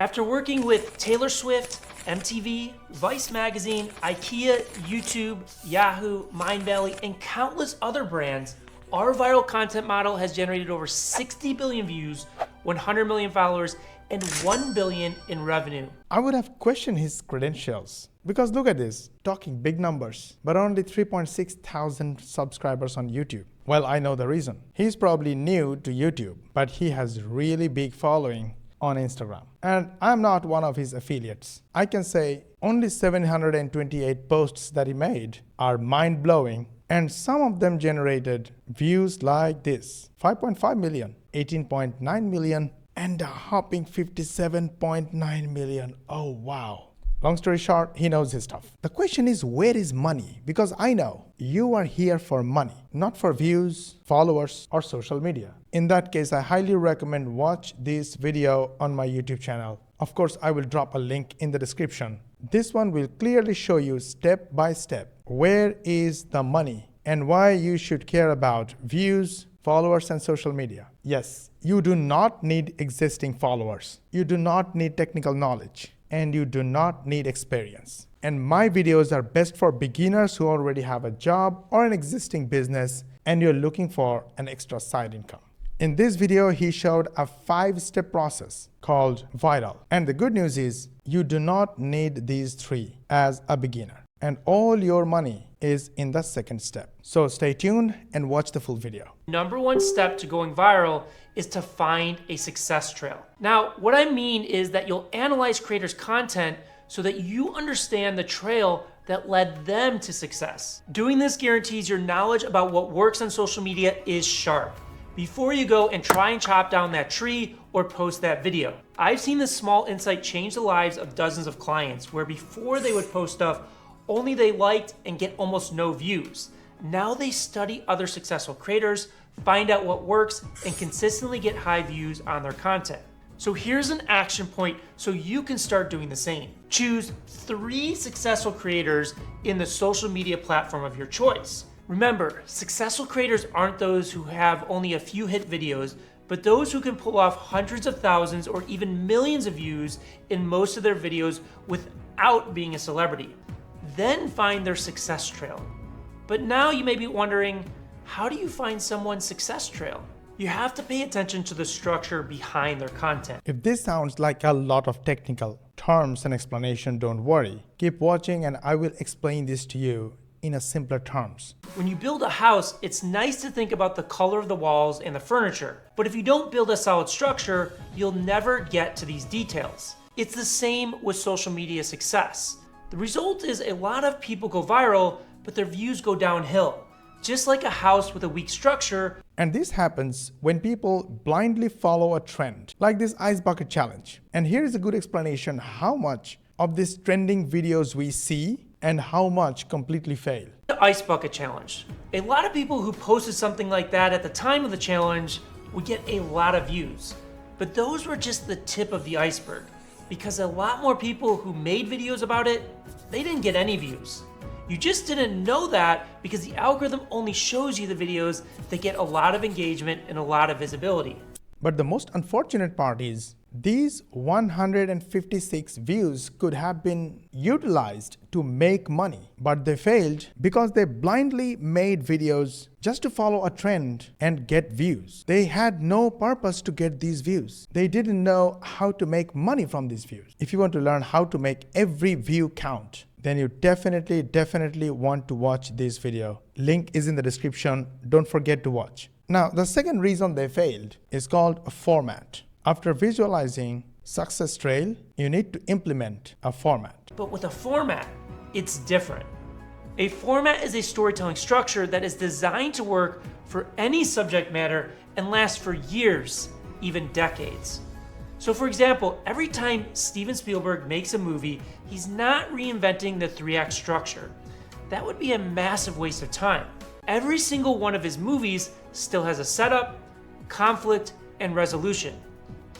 After working with Taylor Swift, MTV, Vice Magazine, IKEA, YouTube, Yahoo, Mindvalley, and countless other brands, our viral content model has generated over 60 billion views, 100 million followers, and 1 billion in revenue. I would have questioned his credentials. Because look at this, talking big numbers, but only 3.6 thousand subscribers on YouTube. Well, I know the reason. He's probably new to YouTube, but he has really big following on Instagram. And I'm not one of his affiliates. I can say only 728 posts that he made are mind-blowing, and some of them generated views like this: 5.5 million, 18.9 million, and a hopping 57.9 million. Oh wow. Long story short, he knows his stuff. The question is, where is money? Because I know you are here for money, not for views, followers, or social media. In that case, I highly recommend watch this video on my YouTube channel. Of course, I will drop a link in the description. This one will clearly show you step by step where is the money and why you should care about views, followers, and social media. Yes, you do not need existing followers. You do not need technical knowledge. And you do not need experience. And my videos are best for beginners who already have a job or an existing business and you're looking for an extra side income. In this video, he showed a 5-step process called Viral. And the good news is you do not need these 3 as a beginner. And all your money is in the second step. So stay tuned and watch the full video. Number 1 step to going viral is to find a success trail. Now, what I mean is that you'll analyze creators' content so that you understand the trail that led them to success. Doing this guarantees your knowledge about what works on social media is sharp before you go and try and chop down that tree or post that video. I've seen this small insight change the lives of dozens of clients where before they would post stuff only they liked and get almost no views. Now they study other successful creators, find out what works, and consistently get high views on their content. So here's an action point so you can start doing the same. Choose 3 successful creators in the social media platform of your choice. Remember, successful creators aren't those who have only a few hit videos, but those who can pull off hundreds of thousands or even millions of views in most of their videos without being a celebrity. Then find their success trail. But now you may be wondering, how do you find someone's success trail? You have to pay attention to the structure behind their content. If this sounds like a lot of technical terms and explanation, don't worry. Keep watching and I will explain this to you in a simpler terms. When you build a house, it's nice to think about the color of the walls and the furniture. But if you don't build a solid structure, you'll never get to these details. It's the same with social media success. The result is a lot of people go viral, but their views go downhill, just like a house with a weak structure. And this happens when people blindly follow a trend, like this ice bucket challenge. And here is a good explanation how much of these trending videos we see and how much completely fail. The ice bucket challenge. A lot of people who posted something like that at the time of the challenge would get a lot of views. But those were just the tip of the iceberg, because a lot more people who made videos about it, they didn't get any views. You just didn't know that because the algorithm only shows you the videos that get a lot of engagement and a lot of visibility. But the most unfortunate part is these 156 views could have been utilized to make money, but they failed because they blindly made videos just to follow a trend and get views. They had no purpose to get these views. They didn't know how to make money from these views. If you want to learn how to make every view count, then you definitely want to watch this video. Link is in the description. Don't forget to watch. Now, the second reason they failed is called a format. After visualizing success trail, you need to implement a format. But with a format, it's different. A format is a storytelling structure that is designed to work for any subject matter and last for years, even decades. So for example, every time Steven Spielberg makes a movie, he's not reinventing the 3-act structure. That would be a massive waste of time. Every single one of his movies still has a setup, conflict, and resolution.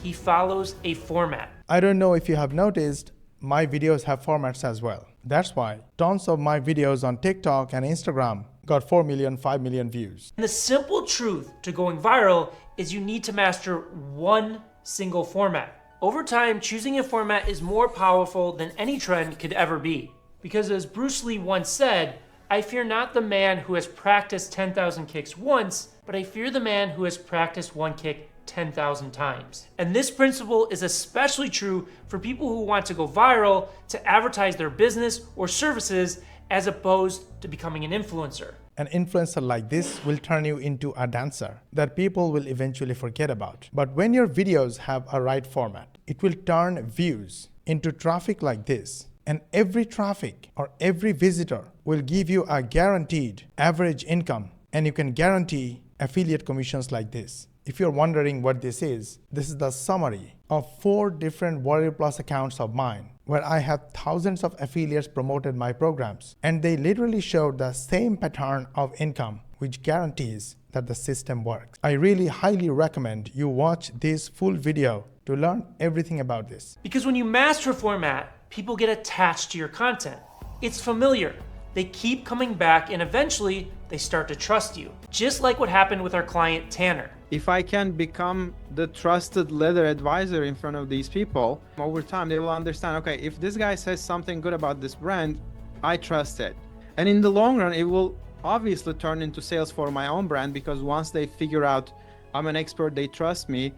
He follows a format. I don't know if you have noticed, my videos have formats as well. That's why tons of my videos on TikTok and Instagram got 4 million, 5 million views. And the simple truth to going viral is you need to master one single format. Over time, choosing a format is more powerful than any trend could ever be. Because as Bruce Lee once said, I fear not the man who has practiced 10,000 kicks once, but I fear the man who has practiced one kick 10,000 times. And this principle is especially true for people who want to go viral to advertise their business or services as opposed to becoming an influencer. An influencer like this will turn you into a dancer that people will eventually forget about. But when your videos have a right format, it will turn views into traffic like this. And every traffic or every visitor will give you a guaranteed average income, and you can guarantee affiliate commissions like this. If you're wondering what this is the summary of 4 different Warrior Plus accounts of mine where I have thousands of affiliates promoted my programs, and they literally showed the same pattern of income, which guarantees that the system works. I really highly recommend you watch this full video to learn everything about this. Because when you master a format, people get attached to your content. It's familiar. They keep coming back, and eventually they start to trust you. Just like what happened with our client Tanner. If I can become the trusted leather advisor in front of these people, over time they will understand, okay, if this guy says something good about this brand, I trust it. And in the long run, it will obviously turn into sales for my own brand, because once they figure out I'm an expert, they trust me,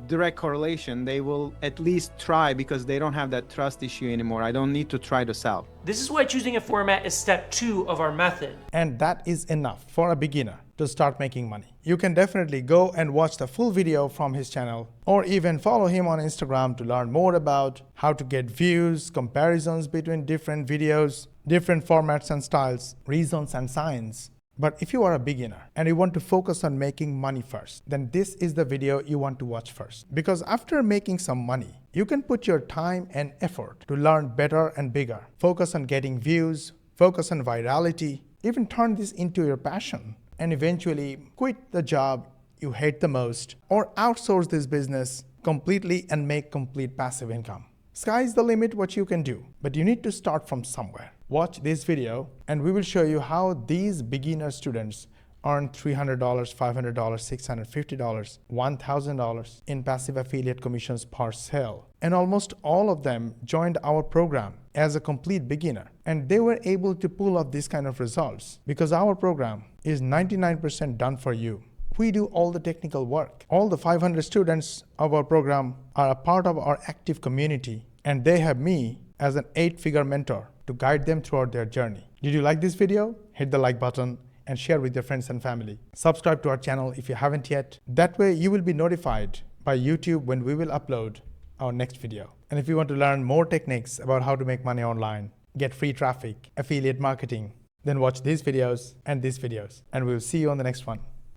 direct correlation, they will at least try, because they don't have that trust issue anymore. I don't need to try to sell. This is why choosing a format is step 2 of our method. And that is enough for a beginner to start making money. You can definitely go and watch the full video from his channel, or even follow him on Instagram to learn more about how to get views, comparisons between different videos, different formats and styles, reasons and signs. But if you are a beginner and you want to focus on making money first, then this is the video you want to watch first. Because after making some money, you can put your time and effort to learn better and bigger. Focus on getting views, focus on virality, even turn this into your passion, and eventually quit the job you hate the most or outsource this business completely and make complete passive income. Sky's the limit what you can do, but you need to start from somewhere. Watch this video and we will show you how these beginner students earn $300, $500, $650, $1,000 in passive affiliate commissions per sale. And almost all of them joined our program as a complete beginner. And they were able to pull off this kind of results because our program is 99% done for you. We do all the technical work. All the 500 students of our program are a part of our active community, and they have me as an 8-figure mentor to guide them throughout their journey. Did you like this video? Hit the like button and share with your friends and family. Subscribe to our channel if you haven't yet. That way you will be notified by YouTube when we will upload our next video. And if you want to learn more techniques about how to make money online, get free traffic, affiliate marketing, then watch these videos and these videos. And we'll see you on the next one.